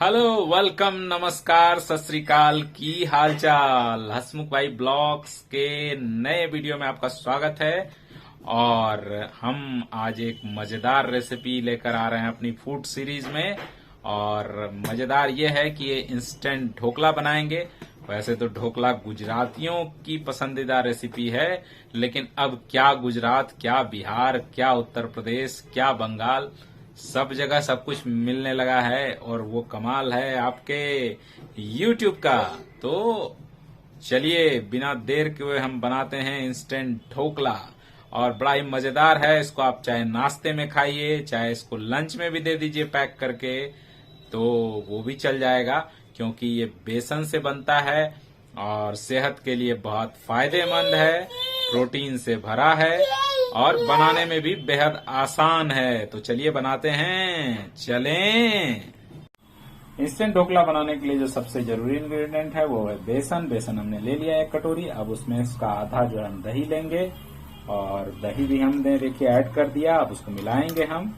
Hello, welcome, नमस्कार, सत श्री अकाल। की हालचाल। हसमुख भाई ब्लॉग्स के नए वीडियो में आपका स्वागत है। और हम आज एक मजेदार रेसिपी लेकर आ रहे हैं अपनी फूड सीरीज में। और मजेदार ये है कि ये इंस्टेंट ढोकला बनाएंगे। वैसे तो ढोकला गुजरातियों की पसंदीदा रेसिपी है, लेकिन अब क्या गुजरात, क्या बिहार, क्या उत्तर प्रदेश, क्या बंगाल, सब जगह सब कुछ मिलने लगा है। और वो कमाल है आपके YouTube का। तो चलिए बिना देर के हुए हम बनाते हैं इंस्टेंट ढोकला। और बड़ा ही मजेदार है। इसको आप चाहे नाश्ते में खाइए, चाहे इसको लंच में भी दे दीजिए पैक करके, तो वो भी चल जाएगा। क्योंकि ये बेसन से बनता है और सेहत के लिए बहुत फायदेमंद है, प्रोटीन से भरा है और बनाने में भी बेहद आसान है। तो चलिए बनाते हैं, चलें। इंस्टेंट ढोकला बनाने के लिए जो सबसे जरूरी इंग्रेडिएंट है वो है बेसन। बेसन हमने ले लिया एक कटोरी। अब उसमें इसका आधा जो हम दही लेंगे, और दही भी हमने देखिए ऐड कर दिया। अब उसको मिलाएंगे हम,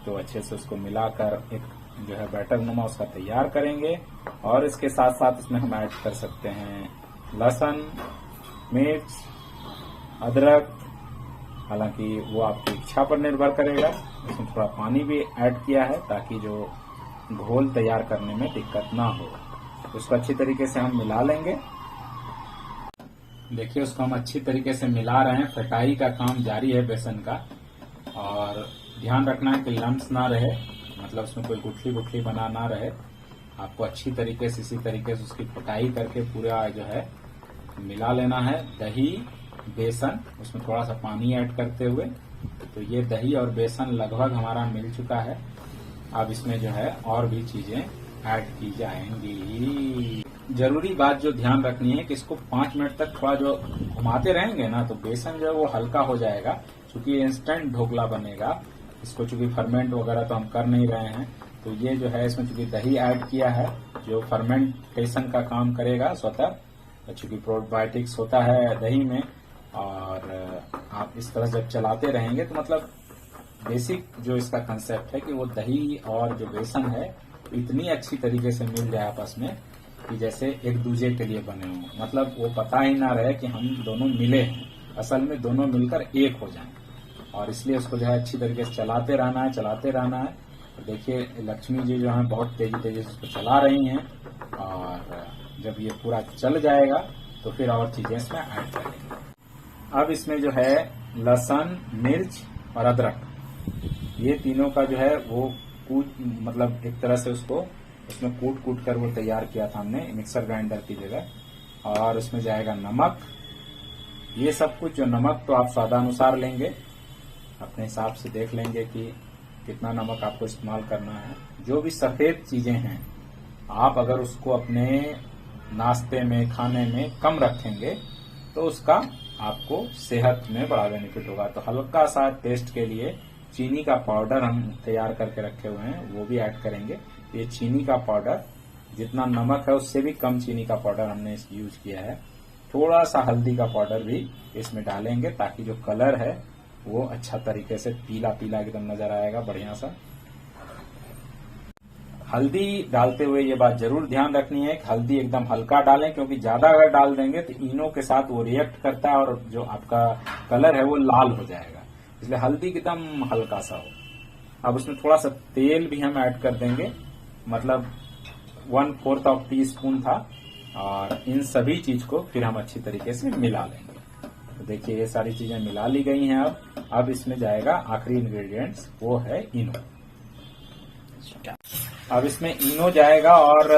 तो अच्छे से उसको मिलाकर एक जो है बैटर नुमा उसका तैयार करेंगे। और इसके साथ साथ इसमें हम ऐड कर सकते हैं लहसुन, मिर्च, अदरक। हालांकि वो आपकी इच्छा पर निर्भर करेगा। इसमें थोड़ा पानी भी ऐड किया है ताकि जो घोल तैयार करने में दिक्कत ना हो। उसको अच्छी तरीके से हम मिला लेंगे। देखिए उसको हम अच्छी तरीके से मिला रहे हैं। फेटाई का काम जारी है बेसन का। और ध्यान रखना है कि लम्स ना रहे, मतलब उसमें कोई गुठली गुठली बना ना रहे। आपको अच्छी तरीके से इसी तरीके से उसकी फटाई करके पूरा जो है मिला लेना है। दही, बेसन, उसमें थोड़ा सा पानी ऐड करते हुए। तो ये दही और बेसन लगभग हमारा मिल चुका है। अब इसमें जो है और भी चीजें ऐड की जाएंगी। जरूरी बात जो ध्यान रखनी है कि इसको 5 मिनट तक थोड़ा जो घुमाते रहेंगे ना, तो बेसन जो है वो हल्का हो जाएगा। क्योंकि ये इंस्टेंट ढोकला बनेगा, इसको चूंकि फर्मेंट वगैरह तो हम कर नहीं रहे हैं, तो ये जो है इसमें चूंकि दही ऐड किया है जो फर्मेंटेशन का काम करेगा स्वतः, चूंकि प्रोबायोटिक्स होता है दही में। और आप इस तरह जब चलाते रहेंगे तो मतलब बेसिक जो इसका कंसेप्ट है कि वो दही और जो बेसन है इतनी अच्छी तरीके से मिल जाए आपस में कि जैसे एक दूसरे के लिए बने हों। मतलब वो पता ही ना रहे कि हम दोनों मिले हैं, असल में दोनों मिलकर एक हो जाएं। और इसलिए उसको जो है अच्छी तरीके से चलाते रहना है, चलाते रहना है। तो देखिए लक्ष्मी जी जो है बहुत तेजी तेजी से उसको चला रही हैं। और जब ये पूरा चल जाएगा तो फिर और चीजें इसमें ऐड करेंगे। अब इसमें जो है लहसुन, मिर्च और अदरक, ये तीनों का जो है वो मतलब एक तरह से उसको उसमें कूट कूट कर वो तैयार किया था हमने मिक्सर ग्राइंडर की जगह। और उसमें जाएगा नमक। ये सब कुछ जो नमक तो आप स्वादानुसार लेंगे, अपने हिसाब से देख लेंगे कि कितना नमक आपको इस्तेमाल करना है। जो भी सफेद चीजें हैं आप अगर उसको अपने नाश्ते में, खाने में कम रखेंगे तो उसका आपको सेहत में बड़ा बेनिफिट होगा। तो हल्का सा टेस्ट के लिए चीनी का पाउडर हम तैयार करके रखे हुए हैं, वो भी ऐड करेंगे। ये चीनी का पाउडर, जितना नमक है उससे भी कम चीनी का पाउडर हमने यूज किया है। थोड़ा सा हल्दी का पाउडर भी इसमें डालेंगे ताकि जो कलर है वो अच्छा तरीके से पीला पीला एकदम नजर आएगा, बढ़िया सा। हल्दी डालते हुए ये बात जरूर ध्यान रखनी है कि हल्दी एकदम हल्का डालें, क्योंकि ज्यादा अगर डाल देंगे तो इनो के साथ वो रिएक्ट करता है और जो आपका कलर है वो लाल हो जाएगा। इसलिए हल्दी एकदम हल्का सा हो। अब उसमें थोड़ा सा तेल भी हम ऐड कर देंगे, मतलब 1/4 टीस्पून था। और इन सभी चीज को फिर हम अच्छी तरीके से मिला लेंगे। तो देखिए ये सारी चीजें मिला ली गई हैं। अब इसमें जाएगा आखिरी इंग्रेडिएंट्स, वो है इनो। अब इसमें इनो जाएगा और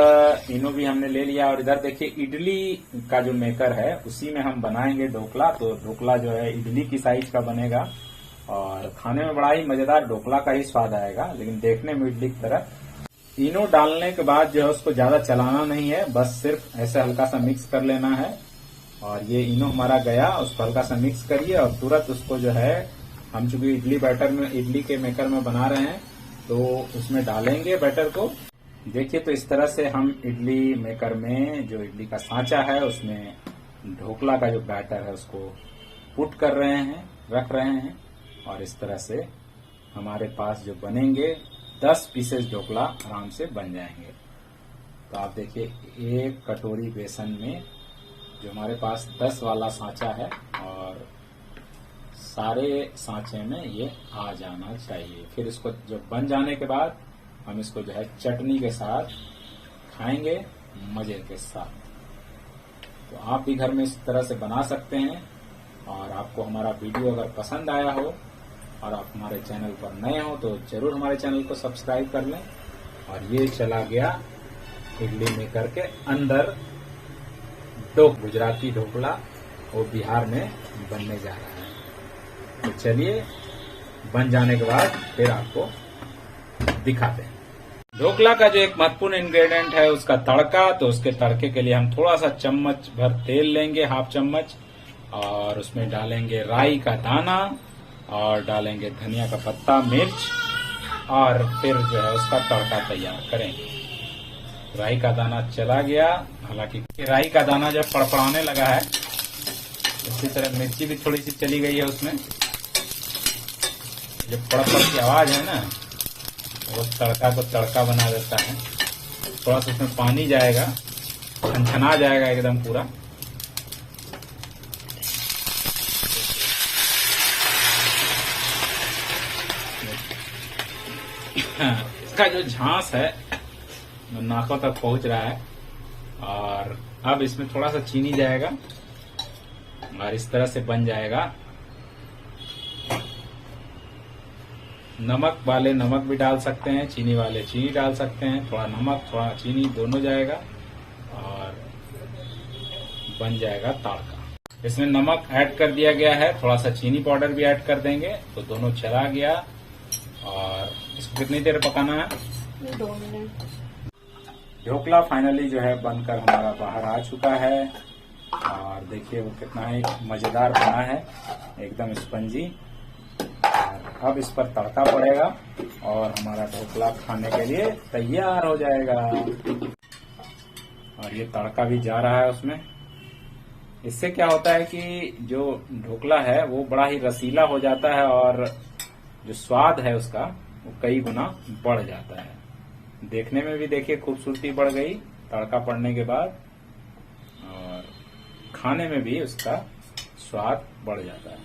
इनो भी हमने ले लिया। और इधर देखिए इडली का जो मेकर है उसी में हम बनाएंगे ढोकला। तो ढोकला जो है इडली की साइज का बनेगा और खाने में बड़ा ही मजेदार ढोकला का ही स्वाद आएगा, लेकिन देखने में इडली की तरह। इनो डालने के बाद जो है उसको ज्यादा चलाना नहीं है, बस सिर्फ ऐसे हल्का सा मिक्स कर लेना है। और ये इनो हमारा गया, उसको हल्का सा मिक्स करिए और तुरंत उसको जो है हम चूंकि इडली बैटर में, इडली के मेकर में बना रहे हैं, तो उसमें डालेंगे बैटर को। देखिए तो इस तरह से हम इडली मेकर में जो इडली का सांचा है उसमें ढोकला का जो बैटर है उसको पुट कर रहे हैं, रख रहे हैं। और इस तरह से हमारे पास जो बनेंगे 10 पीसेस ढोकला आराम से बन जाएंगे। तो आप देखिए, एक कटोरी बेसन में जो हमारे पास 10 वाला सांचा है और सारे सांचे में ये आ जाना चाहिए। फिर इसको जब बन जाने के बाद हम इसको जो है चटनी के साथ खाएंगे, मजे के साथ। तो आप भी घर में इस तरह से बना सकते हैं। और आपको हमारा वीडियो अगर पसंद आया हो और आप हमारे चैनल पर नए हो तो जरूर हमारे चैनल को सब्सक्राइब कर लें। और ये चला गया इडली मेकर के अंदर गुजराती ढोकला, वो बिहार में बनने जा रहा है। तो चलिए, बन जाने के बाद फिर आपको दिखाते हैं। ढोकला का जो एक महत्वपूर्ण इंग्रेडिएंट है उसका तड़का। तो उसके तड़के के लिए हम थोड़ा सा चम्मच भर तेल लेंगे, हाफ चम्मच, और उसमें डालेंगे राई का दाना और डालेंगे धनिया का पत्ता, मिर्च, और फिर जो है उसका तड़का तैयार करेंगे। राई का दाना चला गया, हालांकि राई का दाना जब फड़फड़ाने लगा है, इसी तरह मिर्ची भी थोड़ी सी चली गई है उसमें। जो फड़फड़ की आवाज है ना, वो तड़का को तड़का बना देता है। थोड़ा सा उसमें पानी जाएगा, छनछना जाएगा एकदम पूरा। इसका जो झांस है नाकों तक पहुंच रहा है। और अब इसमें थोड़ा सा चीनी जाएगा और इस तरह से बन जाएगा। नमक वाले नमक भी डाल सकते हैं, चीनी वाले चीनी डाल सकते हैं। थोड़ा नमक थोड़ा चीनी दोनों जाएगा और बन जाएगा तड़का। इसमें नमक ऐड कर दिया गया है, थोड़ा सा चीनी पाउडर भी ऐड कर देंगे तो दोनों चला गया। और इसको कितनी देर पकाना है? 2 मिनट। ढोकला फाइनली जो है बनकर हमारा बाहर आ चुका है। और देखिए वो कितना ही मजेदार बना है, एकदम स्पंजी। और अब इस पर तड़का पड़ेगा और हमारा ढोकला खाने के लिए तैयार हो जाएगा। और ये तड़का भी जा रहा है उसमें। इससे क्या होता है कि जो ढोकला है वो बड़ा ही रसीला हो जाता है और जो स्वाद है उसका वो कई गुना बढ़ जाता है। देखने में भी देखिए खूबसूरती बढ़ गई तड़का पड़ने के बाद, और खाने में भी उसका स्वाद बढ़ जाता है।